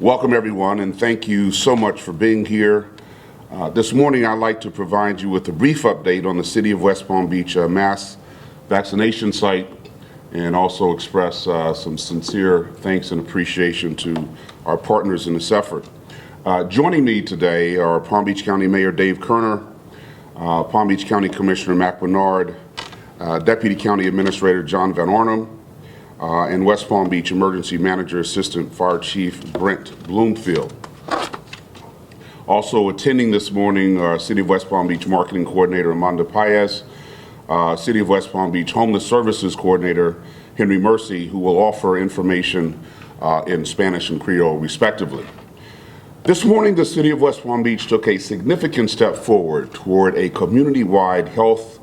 Welcome everyone, and thank you so much for being here. This morning I'd like to provide you with a brief update on the City of West Palm Beach mass vaccination site and also express some sincere thanks and appreciation to our partners in this effort. Joining me today are Palm Beach County Mayor Dave Kerner, Palm Beach County Commissioner Mac Bernard, Deputy County Administrator John Van Arnhem, and West Palm Beach Emergency Manager Assistant Fire Chief Brent Bloomfield. Also attending this morning are City of West Palm Beach Marketing Coordinator Amanda Paez, City of West Palm Beach Homeless Services Coordinator Henry Mercy, who will offer information in Spanish and Creole respectively. This morning, the City of West Palm Beach took a significant step forward toward a community-wide health,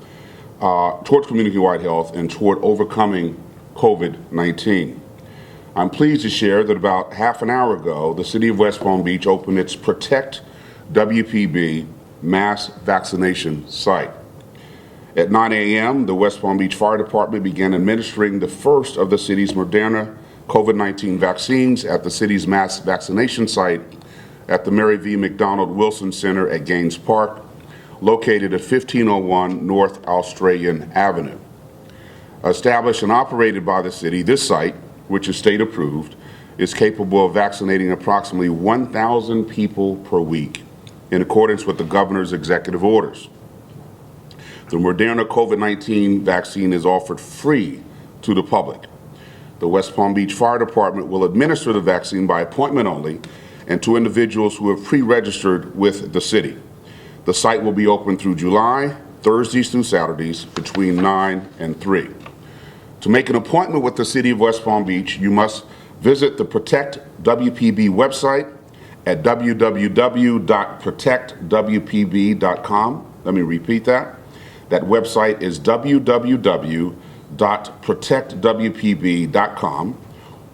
and toward overcoming COVID-19. I'm pleased to share that about half an hour ago, the City of West Palm Beach opened its ProtectWPB mass vaccination site. At 9 a.m., the West Palm Beach Fire Department began administering the first of the city's Moderna COVID-19 vaccines at the city's mass vaccination site at the Mary V. McDonald Wilson Center at Gaines Park, located at 1501 North Australian Avenue. Established and operated by the city, this site, which is state approved, is capable of vaccinating approximately 1,000 people per week in accordance with the governor's executive orders. The Moderna COVID-19 vaccine is offered free to the public. The West Palm Beach Fire Department will administer the vaccine by appointment only and to individuals who have pre-registered with the city. The site will be open through July, Thursdays through Saturdays, between 9 and 3. To make an appointment with the City of West Palm Beach, you must visit the ProtectWPB website at www.protectwpb.com. Let me repeat that. That website is www.protectwpb.com,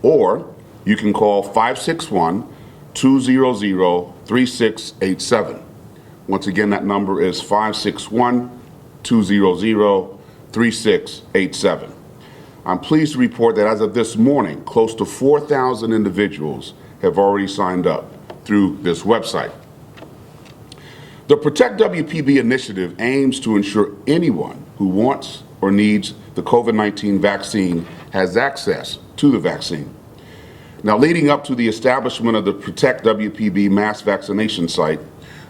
or you can call 561-200-3687. Once again, that number is 561-200-3687. I'm pleased to report that as of this morning, close to 4,000 individuals have already signed up through this website. The ProtectWPB initiative aims to ensure anyone who wants or needs the COVID-19 vaccine has access to the vaccine. Now, leading up to the establishment of the ProtectWPB mass vaccination site,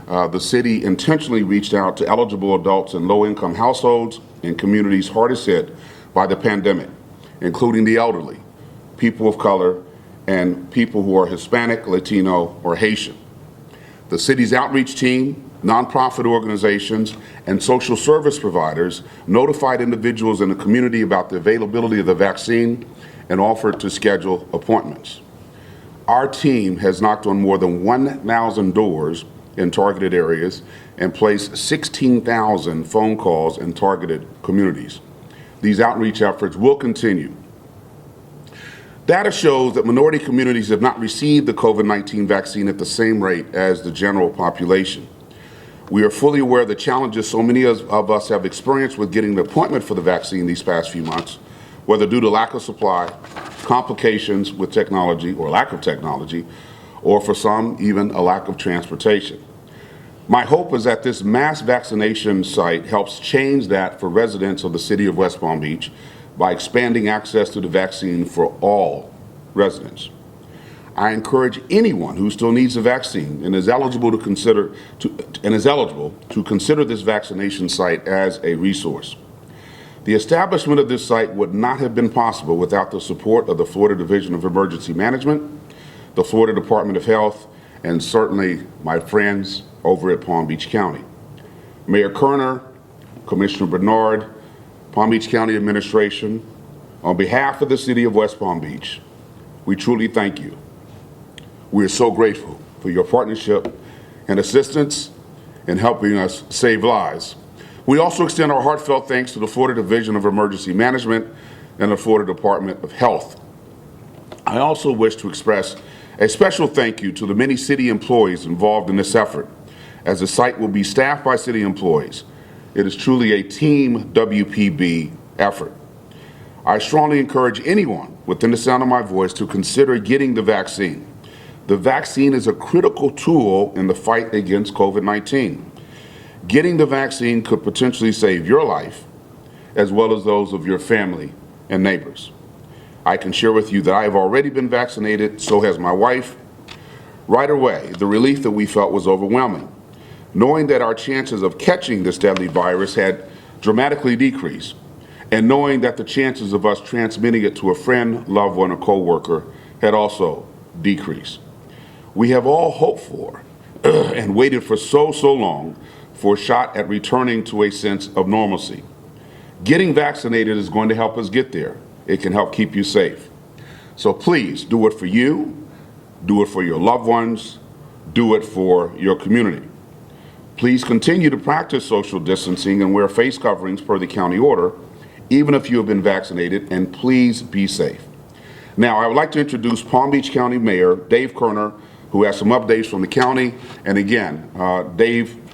the city intentionally reached out to eligible adults in low-income households and communities hardest hit by the pandemic, including the elderly, people of color, and people who are Hispanic, Latino, or Haitian. The city's outreach team, nonprofit organizations, and social service providers notified individuals in the community about the availability of the vaccine and offered to schedule appointments. Our team has knocked on more than 1,000 doors in targeted areas and placed 16,000 phone calls in targeted communities. These outreach efforts will continue. Data shows that minority communities have not received the COVID-19 vaccine at the same rate as the general population. We are fully aware of the challenges so many of us have experienced with getting the appointment for the vaccine these past few months, whether due to lack of supply, complications with technology or lack of technology, or for some, even a lack of transportation. My hope is that this mass vaccination site helps change that for residents of the City of West Palm Beach by expanding access to the vaccine for all residents. I encourage anyone who still needs the vaccine and is eligible to consider this vaccination site as a resource. The establishment of this site would not have been possible without the support of the Florida Division of Emergency Management, the Florida Department of Health, and certainly my friends over at Palm Beach County. Mayor Kerner, Commissioner Bernard, Palm Beach County Administration, on behalf of the City of West Palm Beach, we truly thank you. We are so grateful for your partnership and assistance in helping us save lives. We also extend our heartfelt thanks to the Florida Division of Emergency Management and the Florida Department of Health. I also wish to express a special thank you to the many city employees involved in this effort, as the site will be staffed by city employees. It is truly a team WPB effort. I strongly encourage anyone within the sound of my voice to consider getting the vaccine. The vaccine is a critical tool in the fight against COVID-19. Getting the vaccine could potentially save your life as well as those of your family and neighbors. I can share with you that I have already been vaccinated, so has my wife. Right away, the relief that we felt was overwhelming, knowing that our chances of catching this deadly virus had dramatically decreased, and knowing that the chances of us transmitting it to a friend, loved one, or coworker had also decreased. We have all hoped for and waited for so long for a shot at returning to a sense of normalcy. Getting vaccinated is going to help us get there. It can help keep you safe. So please do it for you, do it for your loved ones, do it for your community. Please continue to practice social distancing and wear face coverings per the county order, even if you have been vaccinated, and please be safe. Now, I would like to introduce Palm Beach County Mayor Dave Kerner, who has some updates from the county. And again,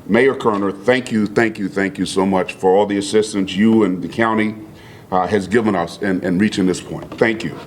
Mayor Kerner, thank you so much for all the assistance you and the county has given us in reaching this point. Thank you.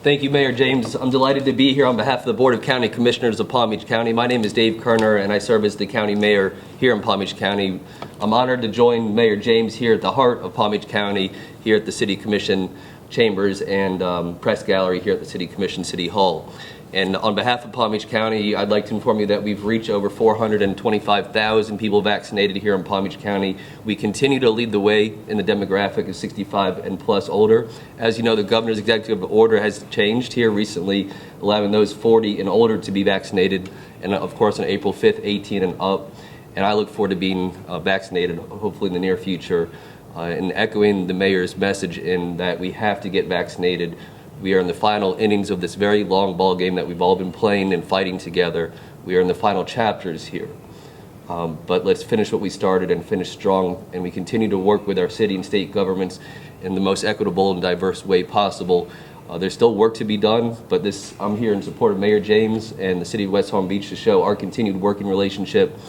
Thank you, Mayor James. I'm delighted to be here on behalf of the Board of County Commissioners of Palm Beach County. My name is Dave Kerner, and I serve as the county mayor here in Palm Beach County. I'm honored to join Mayor James here at the heart of Palm Beach County, here at the City Commission chambers and press gallery here at the City Commission City Hall. And on behalf of Palm Beach County, I'd like to inform you that we've reached over 425,000 people vaccinated here in Palm Beach County. We continue to lead the way in the demographic of 65 and plus older. As you know, the governor's executive order has changed here recently, allowing those 40 and older to be vaccinated, and of course on April 5th, 18 and up. And I look forward to being vaccinated, hopefully in the near future, and echoing the mayor's message in that we have to get vaccinated. We are in the final innings of this very long ball game that we've all been playing and fighting together. We are in the final chapters here. But let's finish what we started and finish strong, and we continue to work with our city and state governments in the most equitable and diverse way possible. There's still work to be done, but I'm here in support of Mayor James and the City of West Palm Beach to show our continued working relationship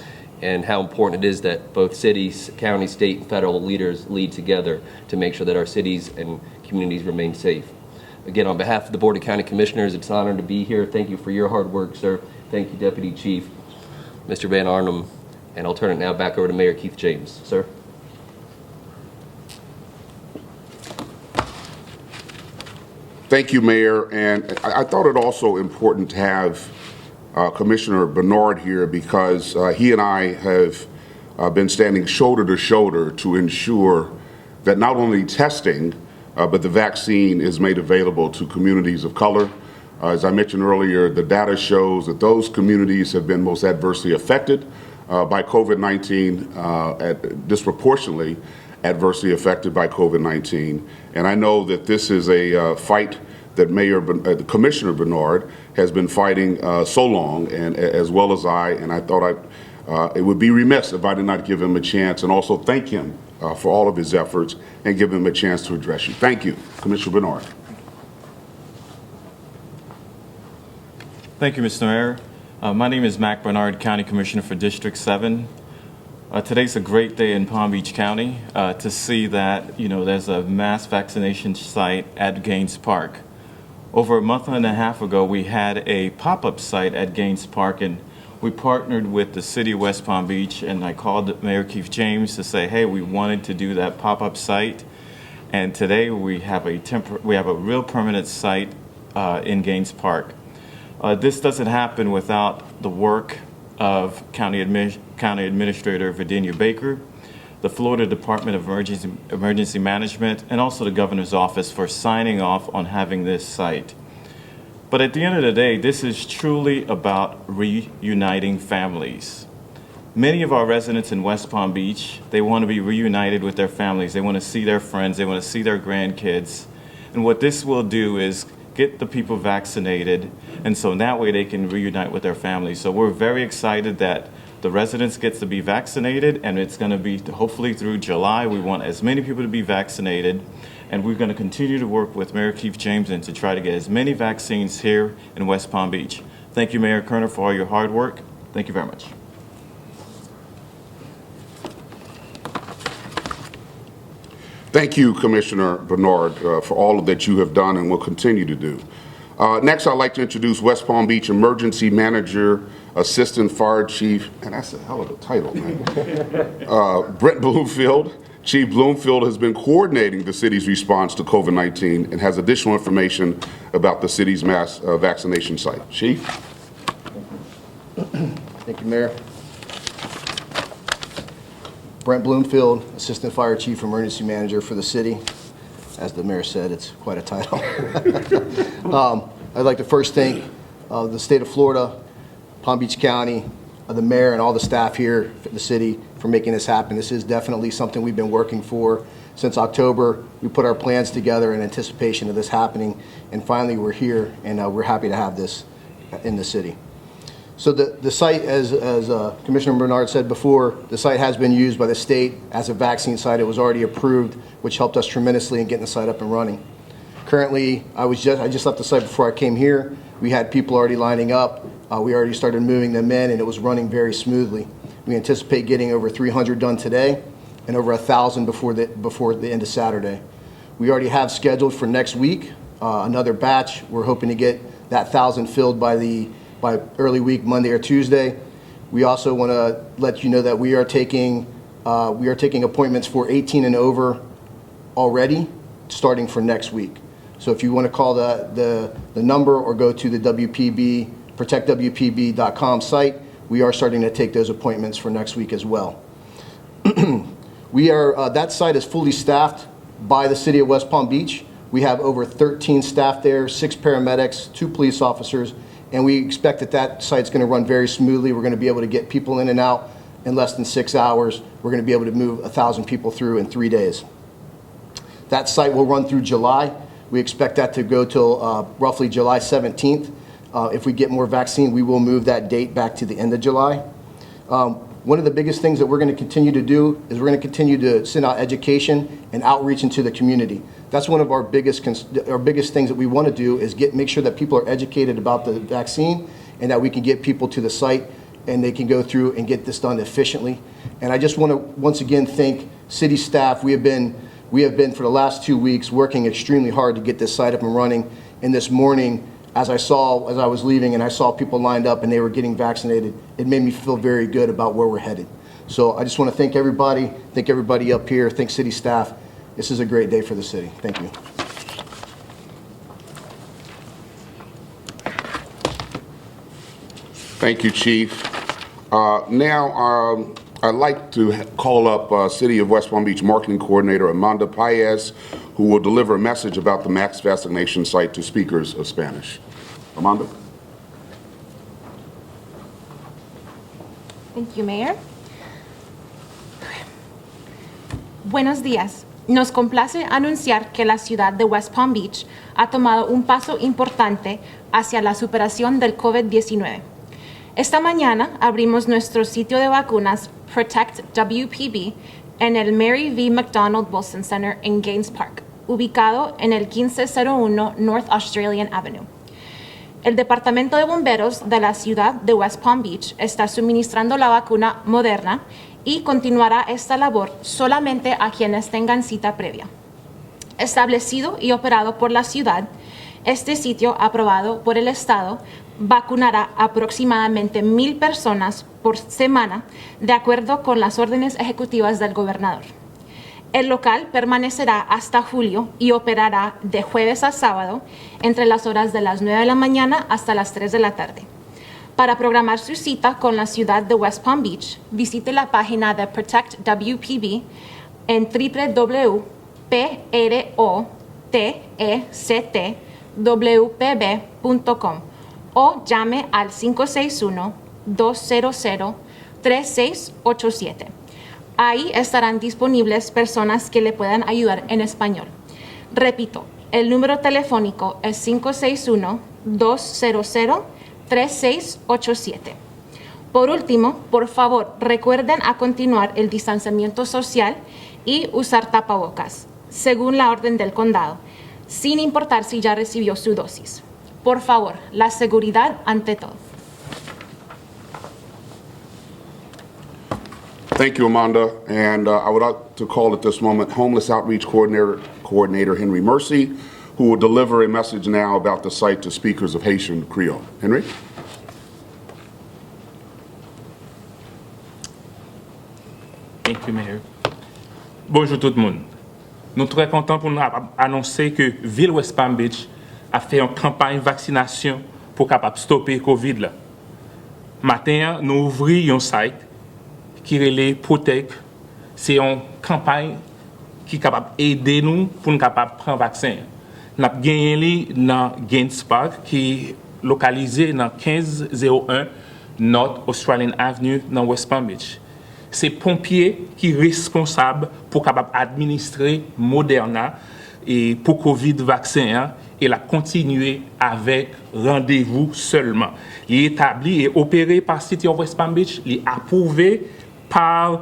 and how important it is that both cities, county, state, and federal leaders lead together to make sure that our cities and communities remain safe. Again, on behalf of the Board of County Commissioners, it's an honor to be here. Thank you for your hard work, sir. Thank you, Deputy Chief, Mr. Van Arnhem, and I'll turn it now back over to Mayor Keith James. Sir. Thank you, Mayor. And I thought it also important to have Commissioner Bernard here because he and I have been standing shoulder to shoulder to ensure that not only testing but the vaccine is made available to communities of color. As I mentioned earlier, the data shows that those communities have been most adversely affected by COVID-19, disproportionately adversely affected by COVID-19. And I know that this is a fight that Commissioner Bernard has been fighting so long, and as well as I, and I thought it would be remiss if I did not give him a chance and also thank him for all of his efforts and give him a chance to address you. Thank you, Commissioner Bernard. Thank you, Mr. Mayor. My name is Mac Bernard, County Commissioner for District 7. Today's a great day in Palm Beach County to see that, there's a mass vaccination site at Gaines Park. Over a month and a half ago, we had a pop-up site at Gaines Park, and we partnered with the City of West Palm Beach, and I called Mayor Keith James to say, hey, we wanted to do that pop-up site. And today we have a real permanent site in Gaines Park. This doesn't happen without the work of County Administrator Virginia Baker, the Florida Department of Emergency Management, and also the Governor's Office for signing off on having this site. But at the end of the day, this is truly about reuniting families. Many of our residents in West Palm Beach, they want to be reunited with their families. They want to see their friends. They want to see their grandkids. And what this will do is get the people vaccinated, and so that way they can reunite with their families. So we're very excited that the residents get to be vaccinated, and it's going to be hopefully through July. We want as many people to be vaccinated, and we're going to continue to work with Mayor Keith James and to try to get as many vaccines here in West Palm Beach. Thank you, Mayor Kerner, for all your hard work. Thank you very much. Thank you, Commissioner Bernard, for all of that you have done and will continue to do. Next, I'd like to introduce West Palm Beach Emergency Manager, Assistant Fire Chief, and that's a hell of a title, man. Brent Bloomfield. Chief Bloomfield has been coordinating the city's response to COVID-19 and has additional information about the city's mass vaccination site. Chief? Thank you, Mayor. Brent Bloomfield, Assistant Fire Chief, Emergency Manager for the city. As the mayor said, it's quite a title. I'd like to first thank the state of Florida, Palm Beach County, the mayor, and all the staff here at the city for making this happen. This is definitely something we've been working for since October. We put our plans together in anticipation of this happening, and finally we're here, and we're happy to have this in the city. So the site, as Commissioner Bernard said before, the site has been used by the state as a vaccine site. It was already approved, which helped us tremendously in getting the site up and running. Currently, I just left the site before I came here. We had people already lining up. We already started moving them in, and it was running very smoothly. We anticipate getting over 300 done today and over 1,000 before the end of Saturday. We already have scheduled for next week another batch. We're hoping to get that 1,000 filled by early week, Monday or Tuesday. We also want to let you know that we are taking appointments for 18 and over already, starting for next week. So if you want to call the number or go to the WPB, ProtectWPB.com site, we are starting to take those appointments for next week as well. That site is fully staffed by the city of West Palm Beach. We have over 13 staff there, 6 paramedics, 2 police officers, and we expect that site's going to run very smoothly. We're going to be able to get people in and out in less than 6 hours. We're going to be able to move 1,000 people through in 3 days. That site will run through July. We expect that to go till roughly July 17th. If we get more vaccine, we will move that date back to the end of July. One of the biggest things that we're going to continue to do is we're going to continue to send out education and outreach into the community. That's one of our biggest things that we want to do is make sure that people are educated about the vaccine and that we can get people to the site and they can go through and get this done efficiently. And I just want to once again thank city staff. We have been for the last 2 weeks working extremely hard to get this site up and running. And this morning, as I was leaving and I saw people lined up and they were getting vaccinated, it made me feel very good about where we're headed. So I just want to thank everybody up here, thank city staff. This is a great day for the city. Thank you. Thank you, Chief. Now, I'd like to call up City of West Palm Beach Marketing Coordinator Amanda Paez, who will deliver a message about the mass vaccination site to speakers of Spanish. Amanda? Thank you, Mayor. Buenos días. Nos complace anunciar que la ciudad de West Palm Beach ha tomado un paso importante hacia la superación del COVID-19. Esta mañana abrimos nuestro sitio de vacunas ProtectWPB en el Mary V. McDonald Wilson Center en Gaines Park, ubicado en el 1501 North Australian Avenue. El Departamento de Bomberos de la ciudad de West Palm Beach está suministrando la vacuna Moderna y continuará esta labor solamente a quienes tengan cita previa. Establecido y operado por la ciudad, este sitio aprobado por el Estado vacunará aproximadamente 1,000 personas por semana de acuerdo con las órdenes ejecutivas del gobernador. El local permanecerá hasta julio y operará de jueves a sábado entre las horas de las 9 de la mañana hasta las 3 de la tarde. Para programar su cita con la ciudad de West Palm Beach, visite la página de ProtectWPB en www.protectwpb.com o llame al 561-200-3687. Ahí estarán disponibles personas que le puedan ayudar en español. Repito, el número telefónico es 561-200-3687. Por último, por favor, recuerden a continuar el distanciamiento social y usar tapabocas, según la orden del condado, sin importar si ya recibió su dosis. Por favor, la seguridad ante todo. Thank you, Amanda. And I would like to call at this moment Homeless Outreach Coordinator Henry Mercy, who will deliver a message now about the site to speakers of Haitian Creole. Henry? Thank you, Mayor. Bonjour tout le monde. Nous sommes très contents pour nous annoncer que Ville West Palm Beach a fait une campagne de vaccination pour capable stopper Covid là. Matin, nous ouvrons un site qui relève Protect. C'est une campagne qui est capable d'aider nous pour nous capable prendre vaccin. Nous avons gagné dans Gaines Park qui est localisé dans 1501 North Australian Avenue dans West Palm Beach. C'est pompiers qui sont responsables pour capable administrer Moderna et pour Covid vaccin et la continuer avec rendez-vous seulement. Il est établi et opéré par City of West Palm Beach, il est approuvé par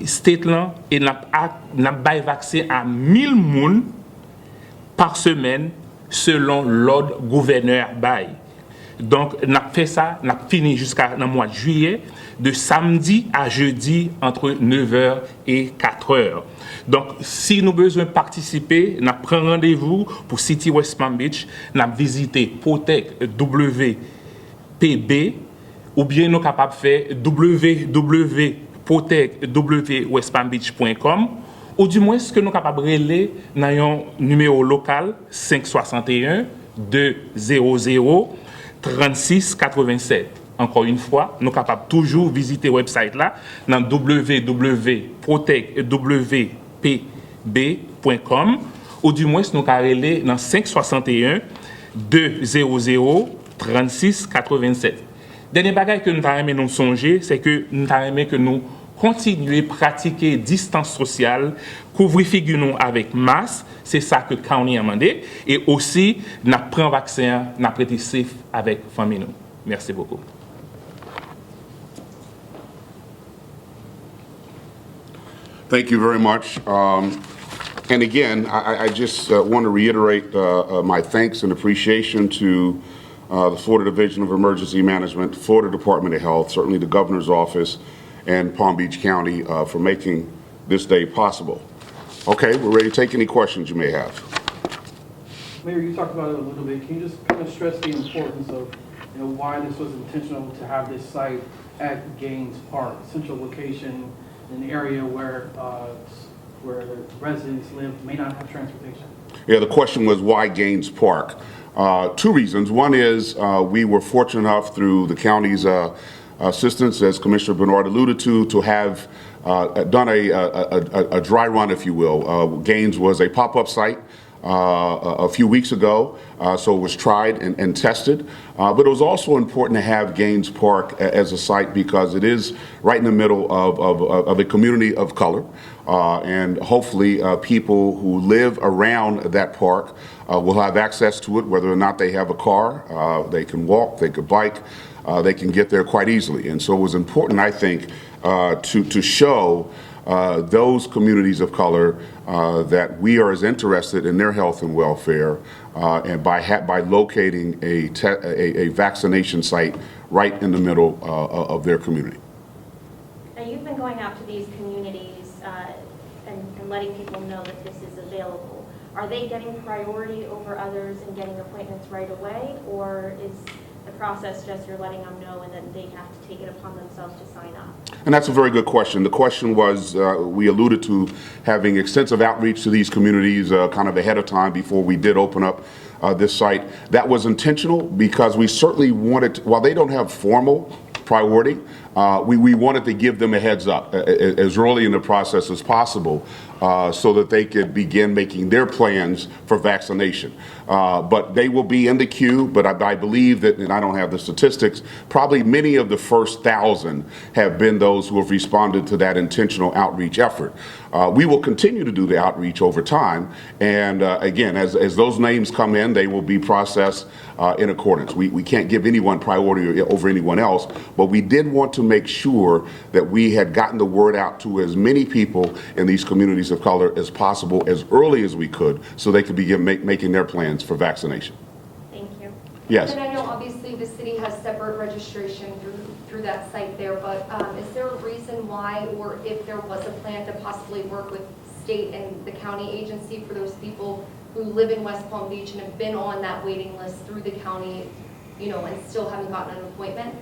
State et n'a pas vaccin à 1000 personnes par semaine selon l'ordre gouverneur bail. Donc, on a fait ça, on a fini jusqu'à le mois de juillet, de samedi à jeudi entre 9h et 4h. Donc, si nous avons besoin de participer, on prend rendez-vous pour City West Palm Beach, on a visité ProtectWPB ou bien nous sommes capables de faire www.protectwpbwestpalmbeach.com ou du moins ce que nous sommes capables de relayer dans un numéro local 561 200 3687. Encore une fois, nous sommes capables toujours visiter le website là dans www.protectwpb.com ou du moins nous sommes relayer dans 561 200 3687. Dernier bagage que nous avons nous songer, c'est que nous avons que nous continuer à pratiquer distance sociale, couvrir figure nous avec masque, c'est ça que County a demandé, et aussi nous prenons vaccin, nous prêter safe avec famille nous. Merci beaucoup. Thank you very much. And again, I just want to reiterate my thanks and appreciation to the Florida Division of Emergency Management, Florida Department of Health, certainly the Governor's Office, and Palm Beach County for making this day possible. Okay, we're ready to take any questions you may have. Mayor, you talked about it a little bit. Can you just kind of stress the importance of, why this was intentional to have this site at Gaines Park, central location, an area where residents live, may not have transportation? Yeah, the question was why Gaines Park? Two reasons. One is we were fortunate enough through the county's assistance, as Commissioner Bernard alluded to have done a dry run, if you will. Gaines was a pop-up site a few weeks ago, so it was tried and tested. But it was also important to have Gaines Park as a site because it is right in the middle of a community of color. And hopefully people who live around that park will have access to it, whether or not they have a car. They can walk, they could bike, they can get there quite easily. And so it was important, I think, to show those communities of color that we are as interested in their health and welfare and by locating a vaccination site right in the middle of their community. Now, you've been going out to these communities and letting people know that this is available. Are they getting priority over others and getting appointments right away, or is the process just you're letting them know and then they have to take it upon themselves to sign up? And that's a very good question. The question was, we alluded to having extensive outreach to these communities kind of ahead of time before we did open up this site. That was intentional because we certainly wanted, while they don't have formal priority, we wanted to give them a heads up as early in the process as possible so that they could begin making their plans for vaccination. But they will be in the queue, but I believe that, and I don't have the statistics, probably many of the first 1,000 have been those who have responded to that intentional outreach effort. We will continue to do the outreach over time, and again, as those names come in, they will be processed in accordance. We can't give anyone priority over anyone else, but we did want to make sure that we had gotten the word out to as many people in these communities of color as possible as early as we could so they could begin making their plans for vaccination. Thank you. Yes. And I know obviously the city has separate registration through that site there, but is there a reason why, or if there was a plan to possibly work with state and the county agency for those people who live in West Palm Beach and have been on that waiting list through the county, you know, and still haven't gotten an appointment,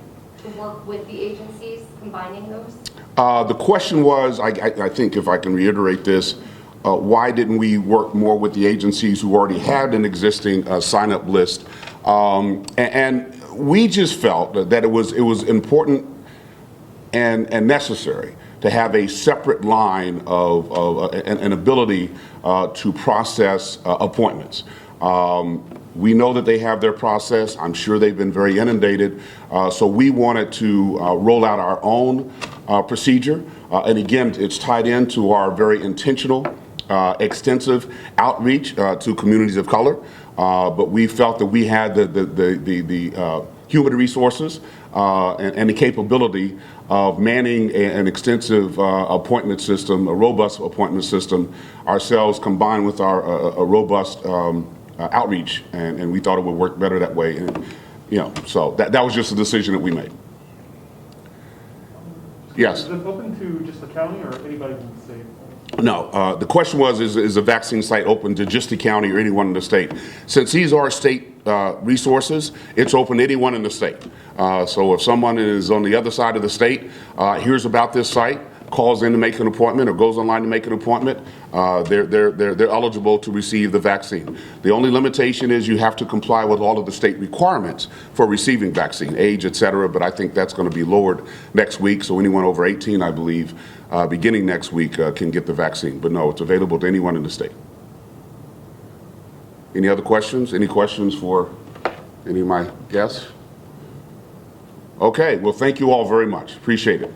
to work with the agencies, combining those? The question was, I think if I can reiterate this, why didn't we work more with the agencies who already had an existing sign-up list? And we just felt that it was important and necessary to have a separate line of an ability to process appointments. We know that they have their process. I'm sure they've been very inundated. So we wanted to roll out our own procedure. And again, it's tied into our very intentional, extensive outreach to communities of color. But we felt that we had the human resources and the capability of manning an extensive appointment system, a robust appointment system ourselves, combined with our robust outreach, and we thought it would work better that way. And, you know, so that was just a decision that we made. Yes. Is it open to just the county or anybody in the state? No, the question was, is the vaccine site open to just the county or anyone in the state? Since these are state resources, it's open to anyone in the state. So if someone is on the other side of the state, hears about this site, calls in to make an appointment or goes online to make an appointment, they're eligible to receive the vaccine. The only limitation is you have to comply with all of the state requirements for receiving vaccine, age, et cetera, but I think that's going to be lowered next week, so anyone over 18, I believe, beginning next week can get the vaccine. But no, it's available to anyone in the state. Any other questions? Any questions for any of my guests? Okay, well, thank you all very much. Appreciate it.